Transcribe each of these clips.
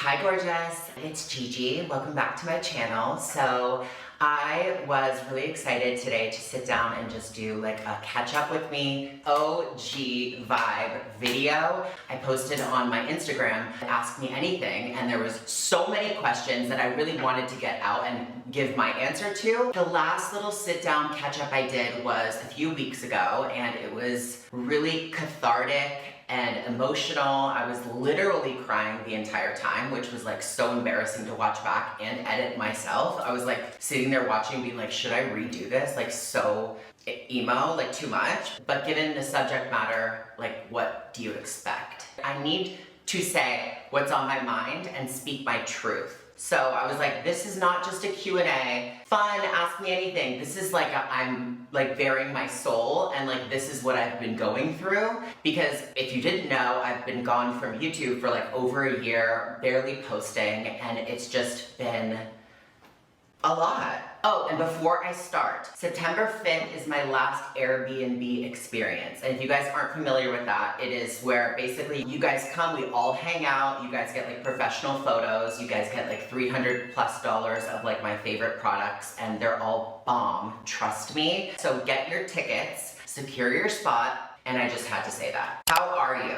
Hi gorgeous, it's Gigi. Welcome back to my channel. So I was really excited today to sit down and just do like a catch up with me OG vibe video. I posted on my Instagram, Ask Me Anything, and there was so many questions that I really wanted to get out and give my answer to. The last little sit down catch up I did was a few weeks ago, and it was really cathartic and emotional. I was literally crying the entire time, which was like so embarrassing to watch back and edit myself. I was like sitting there watching being like, should I redo this? Like so emo, like too much. But given the subject matter, like what do you expect? I need to say what's on my mind and speak my truth. So I was like, this is not just a Q&A, fun, ask me anything. This is like, I'm like bearing my soul, and like this is what I've been going through. Because if you didn't know, I've been gone from YouTube for like over a year, barely posting, and it's just been a lot. Oh, and before I start, September 5th is my last Airbnb experience. And if you guys aren't familiar with that, it is where basically you guys come, we all hang out, you guys get like professional photos, you guys get like $300+ of like my favorite products, and they're all bomb, trust me. So get your tickets, secure your spot, and I just had to say that. How are you?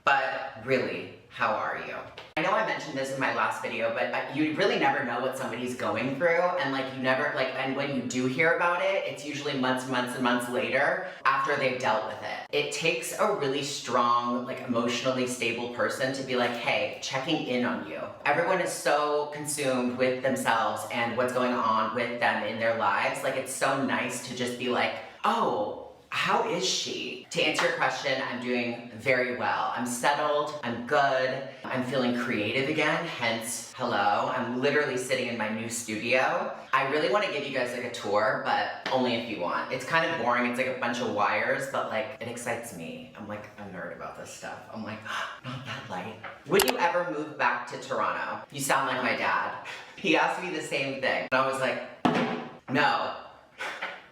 But really, how are you? I know I mentioned this in my last video, but you really never know what somebody's going through, and like you never, like, and when you do hear about it, it's usually months and months later after they've dealt with it. It takes a really strong, like emotionally stable person to be like, hey, checking in on you. Everyone is so consumed with themselves and what's going on with them in their lives. Like it's so nice to just be like, oh, how is she? To answer your question, I'm doing very well. I'm settled, I'm good, I'm feeling creative again, hence, hello. I'm literally sitting in my new studio. I really want to give you guys like a tour, but only if you want. It's kind of boring, it's like a bunch of wires, but like, it excites me. I'm like a nerd about this stuff. I'm like, not that light. Would you ever move back to Toronto? You sound like my dad. He asked me the same thing, and I was like, no.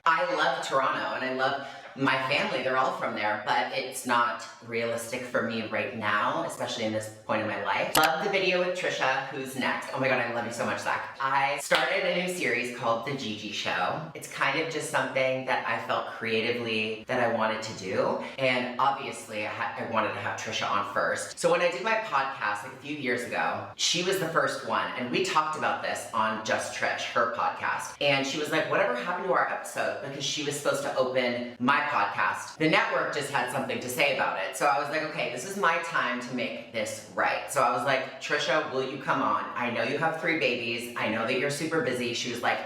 I love Toronto, and I love my family, they're all from there, but it's not realistic for me right now, especially in this point in my life. Love the video with Trisha, who's next. Oh my god, I love you so much, Zach. I started a new series called The Gigi Show. It's kind of just something that I felt creatively that I wanted to do, and obviously I wanted to have Trisha on first. So when I did my podcast like a few years ago, she was the first one, and we talked about this on Just Trish, her podcast, and she was like, whatever happened to our episode? Because she was supposed to open my podcast. The network just had something to say about it. So I was like, okay, this is my time to make this right. So I was like, Trisha, will you come on? I know you have 3 babies. I know that you're super busy. She was like,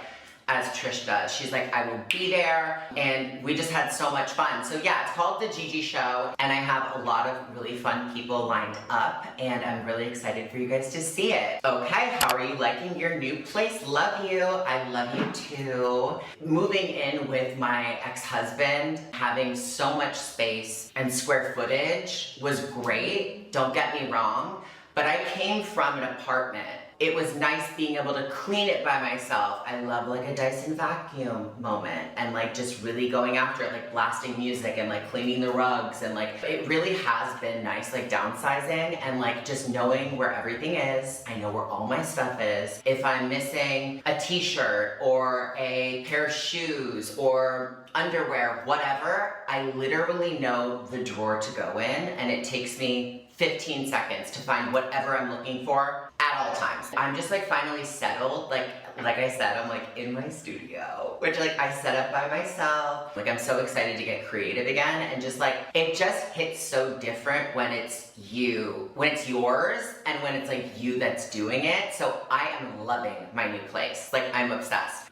as Trish does. She's like, I will be there, and we just had so much fun. So yeah, it's called The Gigi Show, and I have a lot of really fun people lined up, and I'm really excited for you guys to see it. Okay, how are you liking your new place? Love you. I love you too. Moving in with my ex-husband, having so much space and square footage was great, don't get me wrong, but I came from an apartment. It was nice being able to clean it by myself. I love like a Dyson vacuum moment, and like just really going after it, like blasting music and like cleaning the rugs, and like it really has been nice, like downsizing and like just knowing where everything is. I know where all my stuff is. If I'm missing a t-shirt or a pair of shoes or underwear, whatever, I literally know the drawer to go in, and it takes me 15 seconds to find whatever I'm looking for at all times. I'm just like finally settled, like I said, I'm like in my studio, which like I set up by myself. Like I'm so excited to get creative again, and just like, it just hits so different when it's you, when it's yours, and when it's like you that's doing it. So I am loving my new place. Like I'm obsessed.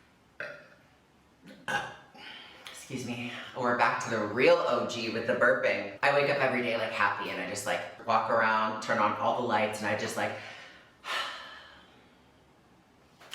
Excuse me. We're back to the real OG with the burping. I wake up every day like happy, and I just like walk around, turn on all the lights, and I just like,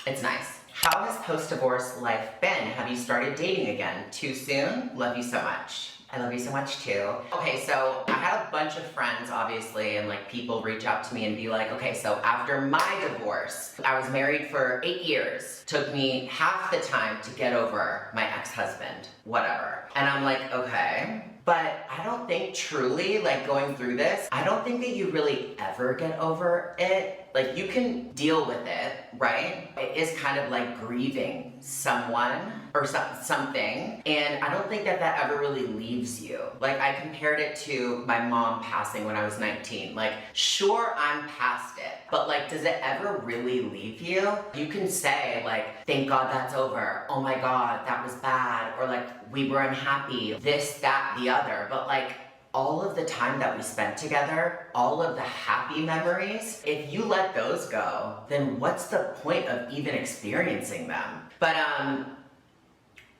it's nice. How has post-divorce life been? Have you started dating again? Too soon? Love you so much. I love you so much too. Okay, so I had a bunch of friends, obviously, and like people reach out to me and be like, okay, so after my divorce, I was married for 8 years. Took me half the time to get over my ex-husband, whatever. And I'm like, okay, But I don't think truly, like going through this, I don't think that you really ever get over it. Like you can deal with it, right? It is kind of like grieving someone or something. And I don't think that that ever really leaves you. Like I compared it to my mom passing when I was 19. Like, sure, I'm past it, but like, does it ever really leave you? You can say like, thank God that's over. Oh my God, that was bad. Or like, we were unhappy, this, that, the other. But like, all of the time that we spent together, all of the happy memories, if you let those go, then what's the point of even experiencing them? But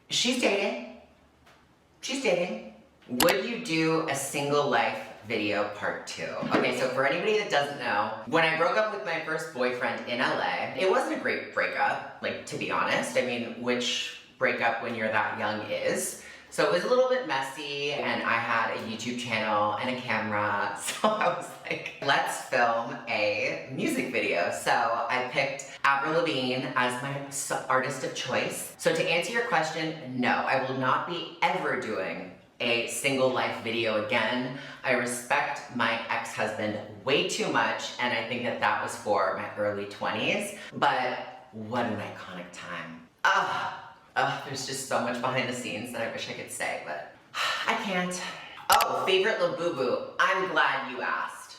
she's dating. She's dating. Would you do a single life video part 2? Okay, so for anybody that doesn't know, when I broke up with my first boyfriend in LA, it wasn't a great breakup, like to be honest. I mean, which breakup when you're that young is. So it was a little bit messy, and I had a YouTube channel and a camera, so I was like, let's film a music video. So I picked Avril Lavigne as my artist of choice. So to answer your question, no, I will not be ever doing a single life video again. I respect my ex-husband way too much, and I think that that was for my early 20s, but what an iconic time. There's just so much behind the scenes that I wish I could say, but I can't. Oh, favorite Labubu. I'm glad you asked.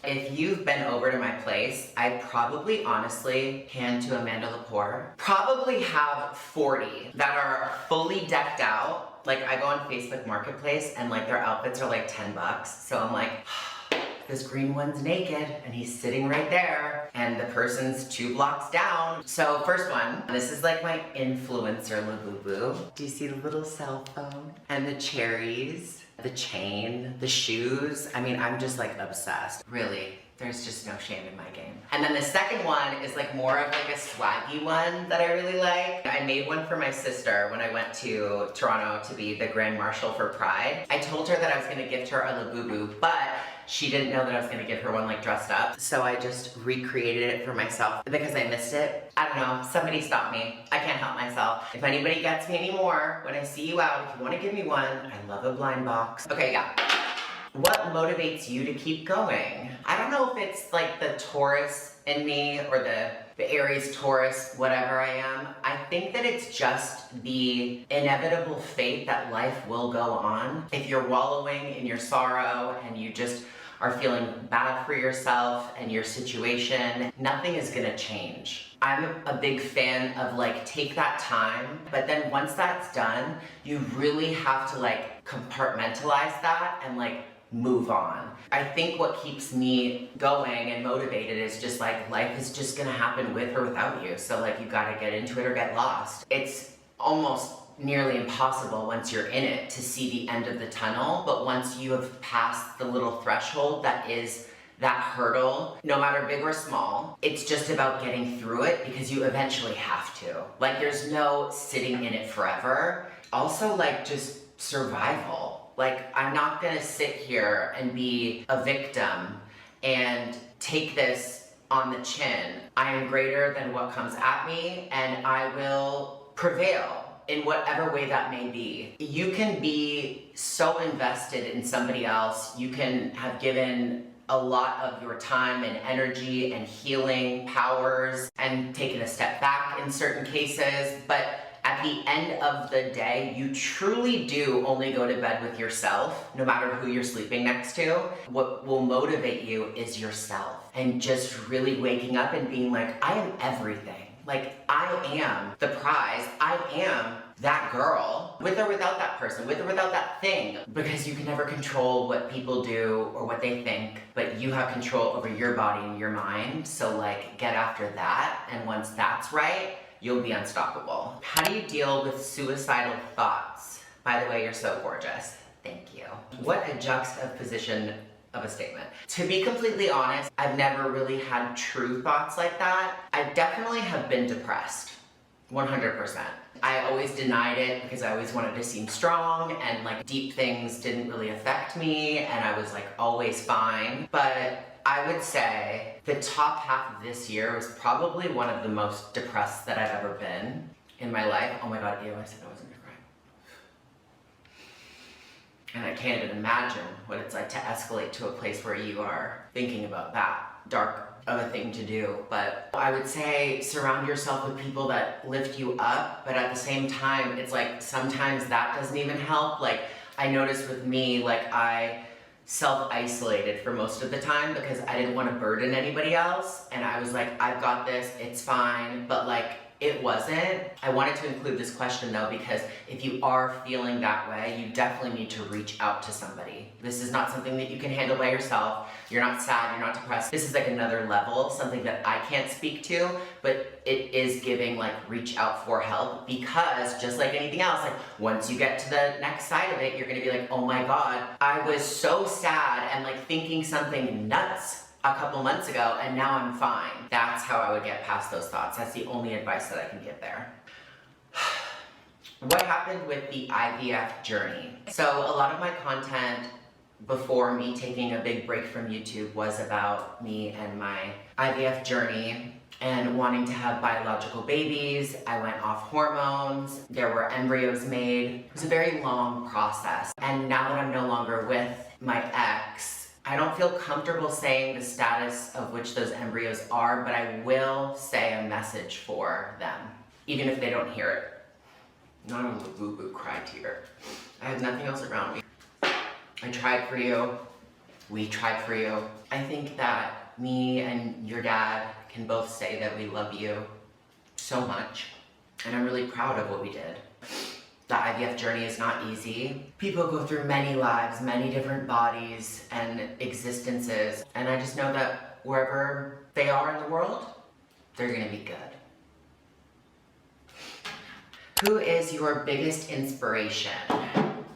If you've been over to my place, I'd probably honestly, hand to Amanda Lepore, probably have 40 that are fully decked out. Like I go on Facebook Marketplace and like their outfits are like 10 bucks. So I'm like, this green one's naked and he's sitting right there and the person's 2 blocks down. So first one, this is like my influencer Labubu. Do you see the little cell phone? And the cherries, the chain, the shoes. I mean, I'm just like obsessed. Really, there's just no shame in my game. And then the second one is like more of like a swaggy one that I really like. I made one for my sister when I went to Toronto to be the Grand Marshal for Pride. I told her that I was gonna gift her a Labubu, but she didn't know that I was gonna give her one like dressed up. So I just recreated it for myself because I missed it. I don't know, somebody stop me. I can't help myself. If anybody gets me anymore, when I see you out, if you wanna give me one, I love a blind box. Okay, yeah. What motivates you to keep going? I don't know if it's like the Taurus in me or the Aries, Taurus, whatever I am. I think that it's just the inevitable fate that life will go on. If you're wallowing in your sorrow and you just are feeling bad for yourself and your situation, nothing is gonna change. I'm a big fan of like, take that time, but then once that's done, you really have to like compartmentalize that and like move on. I think what keeps me going and motivated is just like, life is just gonna happen with or without you. So like, you gotta get into it or get lost. It's almost nearly impossible once you're in it to see the end of the tunnel, but once you have passed the little threshold that is that hurdle, no matter big or small, it's just about getting through it because you eventually have to. Like there's no sitting in it forever. Also like just survival. Like I'm not gonna sit here and be a victim and take this on the chin. I am greater than what comes at me and I will prevail in whatever way that may be. You can be so invested in somebody else. You can have given a lot of your time and energy and healing powers and taken a step back in certain cases, but at the end of the day, you truly do only go to bed with yourself, no matter who you're sleeping next to. What will motivate you is yourself and just really waking up and being like, I am everything. Like, I am the prize. I am that girl, with or without that person, with or without that thing, because you can never control what people do or what they think, but you have control over your body and your mind. So like, get after that. And once that's right, you'll be unstoppable. How do you deal with suicidal thoughts? By the way, you're so gorgeous. Thank you. What a juxtaposition of a statement. To be completely honest, I've never really had true thoughts like that. I definitely have been depressed, 100%. I always denied it because I always wanted to seem strong and like deep things didn't really affect me and I was like always fine. But I would say the top half of this year was probably one of the most depressed that I've ever been in my life. Oh my God, ew, I said I wasn't gonna cry. And I can't even imagine what it's like to escalate to a place where you are thinking about that dark of a thing to do. But I would say surround yourself with people that lift you up, but at the same time, it's like sometimes that doesn't even help. Like I noticed with me, like I self-isolated for most of the time because I didn't want to burden anybody else. And I was like, I've got this, it's fine. But like, it wasn't. I wanted to include this question though, because if you are feeling that way, you definitely need to reach out to somebody. This is not something that you can handle by yourself. You're not sad, you're not depressed. This is like another level, something that I can't speak to, but it is giving like reach out for help, because just like anything else, like once you get to the next side of it, you're gonna be like, oh my God, I was so sad and like thinking something nuts a couple months ago and now I'm fine. That's how I would get past those thoughts. That's the only advice that I can give there. What happened with the IVF journey? So a lot of my content before me taking a big break from YouTube was about me and my IVF journey and wanting to have biological babies. I went off hormones. There were embryos made. It was a very long process. And now that I'm no longer with my ex, I don't feel comfortable saying the status of which those embryos are, but I will say a message for them, even if they don't hear it. Not a Labubu cry tear. I have nothing else around me. I tried for you. We tried for you. I think that me and your dad can both say that we love you so much, and I'm really proud of what we did. The IVF journey is not easy. People go through many lives, many different bodies and existences, and I just know that wherever they are in the world, they're gonna be good. Who is your biggest inspiration?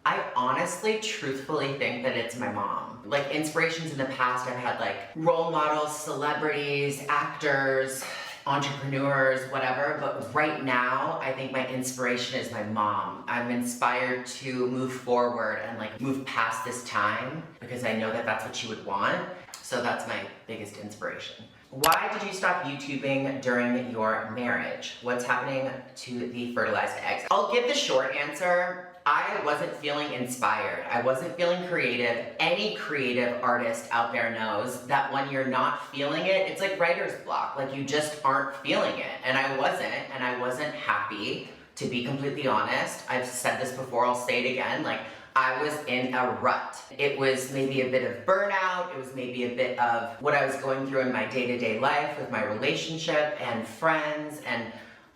I honestly, truthfully think that it's my mom. Like inspirations in the past, I've had like role models, celebrities, actors, entrepreneurs, whatever, but right now, I think my inspiration is my mom. I'm inspired to move forward and like move past this time because I know that that's what she would want. So that's my biggest inspiration. Why did you stop YouTubing during your marriage? What's happening to the fertilized eggs? I'll give the short answer. I wasn't feeling inspired. I wasn't feeling creative. Any creative artist out there knows that when you're not feeling it, it's like writer's block. Like you just aren't feeling it. And I wasn't happy, to be completely honest. I've said this before, I'll say it again. Like I was in a rut. It was maybe a bit of burnout. It was maybe a bit of what I was going through in my day-to-day life with my relationship and friends and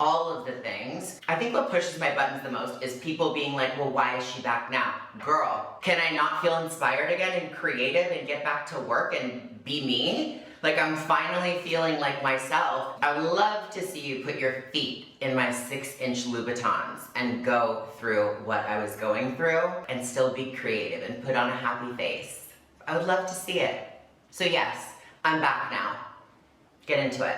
all of the things. I think what pushes my buttons the most is people being like, well, why is she back now? Girl, can I not feel inspired again and creative and get back to work and be me? Like I'm finally feeling like myself. I would love to see you put your feet in my 6-inch Louboutins and go through what I was going through and still be creative and put on a happy face. I would love to see it. So yes, I'm back now. Get into it.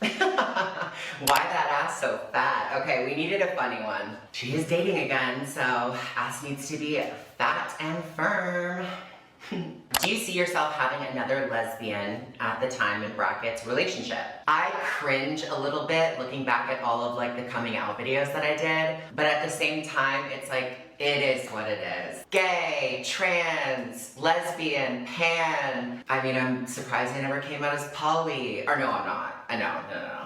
Why that ass so fat? Okay, we needed a funny one. She is dating again, so ass needs to be fat and firm. Do you see yourself having another lesbian at the time in brackets relationship? I cringe a little bit looking back at all of like the coming out videos that I did, but at the same time, it's like, it is what it is. Gay, trans, lesbian, pan. I mean, I'm surprised I never came out as poly. Or no, I'm not. No.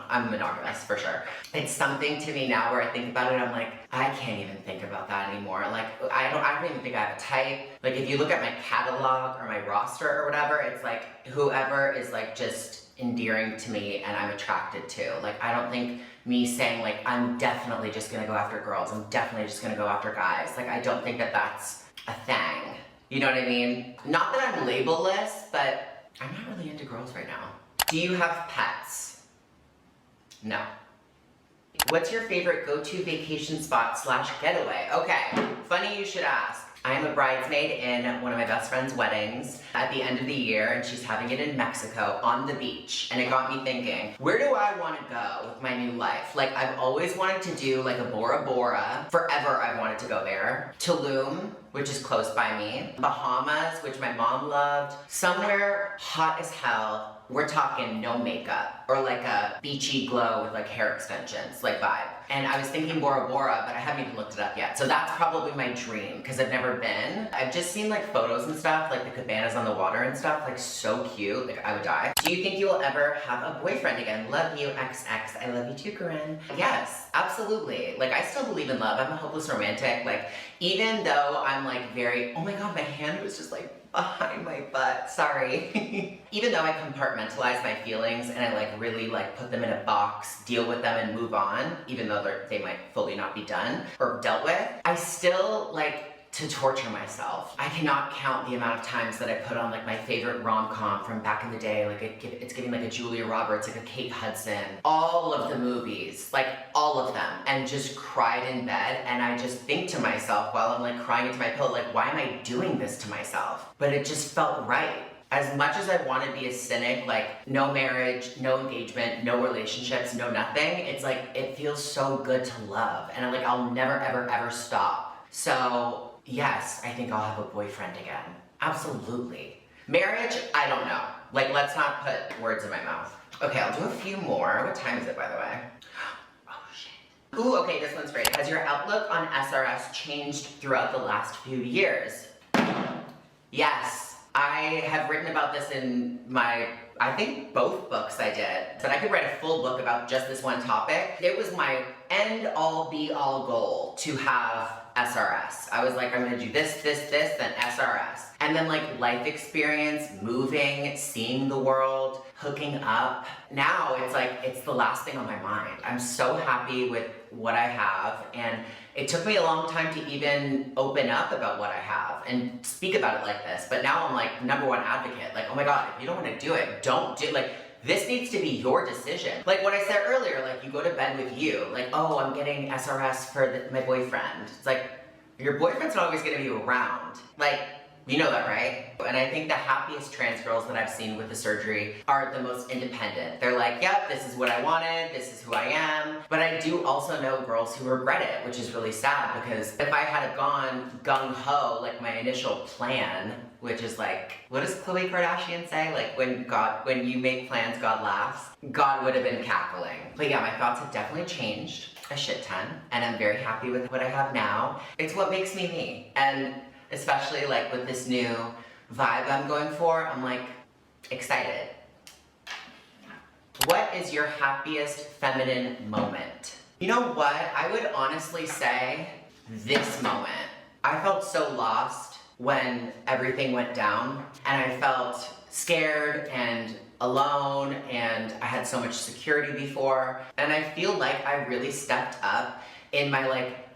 I'm monogamous for sure. It's something to me now where I think about it, I'm like, I can't even think about that anymore. Like, I don't even think I have a type. Like, if you look at my catalog or my roster or whatever, it's like, whoever is like just endearing to me and I'm attracted to. Like, I don't think me saying like, I'm definitely just gonna go after girls, I'm definitely just gonna go after guys. Like, I don't think that that's a thing. You know what I mean? Not that I'm labelless, but I'm not really into girls right now. Do you have pets? No. What's your favorite go-to vacation spot / getaway? Okay, funny you should ask. I am a bridesmaid in one of my best friend's weddings at the end of the year, and she's having it in Mexico on the beach. And it got me thinking, where do I want to go with my new life? Like, I've always wanted to do like a Bora Bora. Forever I've wanted to go there. Tulum. which is close by me. Bahamas, which my mom loved. Somewhere hot as hell. We're talking no makeup, or like a beachy glow with like hair extensions, like vibe. And I was thinking Bora Bora, but I haven't even looked it up yet. So that's probably my dream, because I've never been. I've just seen like photos and stuff, like the cabanas on the water and stuff, like so cute, like I would die. Do you think you will ever have a boyfriend again? Love you, XX. I love you too, Corinne. Yes, absolutely. Like I still believe in love. I'm a hopeless romantic. Like even though I'm like very, oh my God, my hand was just like behind my butt, sorry. Even though I compartmentalize my feelings and I like really like put them in a box, deal with them and move on, even though they might fully not be done or dealt with, I still like to torture myself. I cannot count the amount of times that I put on like my favorite rom-com from back in the day, like it's giving like a Julia Roberts, like a Kate Hudson, all of the movies, like all of them, and just cried in bed. And I just think to myself while I'm like crying into my pillow, like why am I doing this to myself? But it just felt right. As much as I want to be a cynic, like no marriage, no engagement, no relationships, no nothing, it's like it feels so good to love, and like I'll never ever ever stop. So yes, I think I'll have a boyfriend again. Absolutely. Marriage, I don't know. Like, let's not put words in my mouth. Okay, I'll do a few more. What time is it, by the way? Oh, shit. Ooh, okay, this one's great. Has your outlook on SRS changed throughout the last few years? Yes. I have written about this in my, I think both books I did, but I could write a full book about just this one topic. It was my end-all be-all goal to have SRS. I was like, I'm gonna do this, then SRS. And then like life experience, moving, seeing the world, hooking up. Now it's like, it's the last thing on my mind. I'm so happy with what I have, and it took me a long time to even open up about what I have and speak about it like this. But now I'm like #1 advocate. Like, oh my God, if you don't wanna do it, don't do it. Like, this needs to be your decision. Like what I said earlier, like you go to bed with you, like, oh, I'm getting SRS for my boyfriend. It's like, your boyfriend's not always gonna be around. Like, you know that, right? And I think the happiest trans girls that I've seen with the surgery are the most independent. They're like, yep, this is what I wanted, this is who I am. But I do also know girls who regret it, which is really sad, because if I had gone gung-ho, like my initial plan, which is like, what does Khloe Kardashian say? Like when you make plans, God laughs. God would have been cackling. But yeah, my thoughts have definitely changed a shit ton, and I'm very happy with what I have now. It's what makes me me. And especially like with this new vibe I'm going for, I'm like excited. What is your happiest feminine moment? You know what? I would honestly say this moment. I felt so lost when everything went down, and I felt scared and alone, and I had so much security before, and I feel like I really stepped up in my like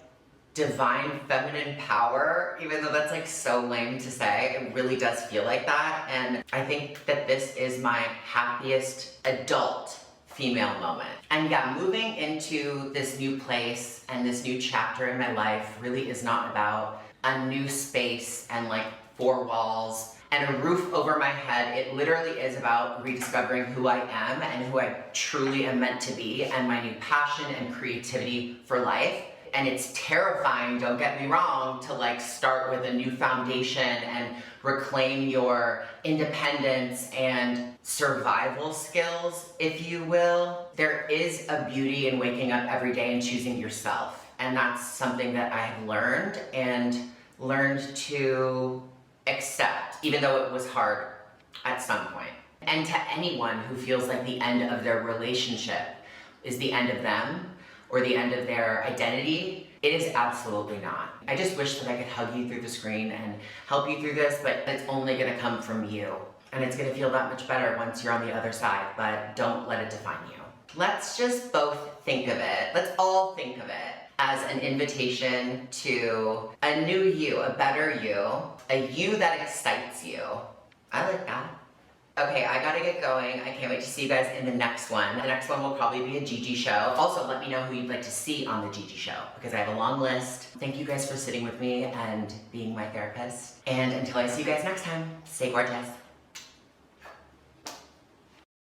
divine feminine power, even though that's like so lame to say. It really does feel like that, and I think that this is my happiest adult female moment. And yeah, moving into this new place and this new chapter in my life really is not about a new space and like 4 walls and a roof over my head. It literally is about rediscovering who I am and who I truly am meant to be, and my new passion and creativity for life. And it's terrifying, don't get me wrong, to like start with a new foundation and reclaim your independence and survival skills, if you will. There is a beauty in waking up every day and choosing yourself. And that's something that I have learned to accept, even though it was hard at some point. And to anyone who feels like the end of their relationship is the end of them or the end of their identity, it is absolutely not. I just wish that I could hug you through the screen and help you through this, but it's only gonna come from you. And it's gonna feel that much better once you're on the other side, but don't let it define you. Let's just both think of it, let's all think of it as an invitation to a new you, a better you, a you that excites you. I like that. Okay, I gotta get going. I can't wait to see you guys in the next one. The next one will probably be a Gigi show. Also, let me know who you'd like to see on the Gigi show, because I have a long list. Thank you guys for sitting with me and being my therapist. And until I see you guys next time, stay gorgeous.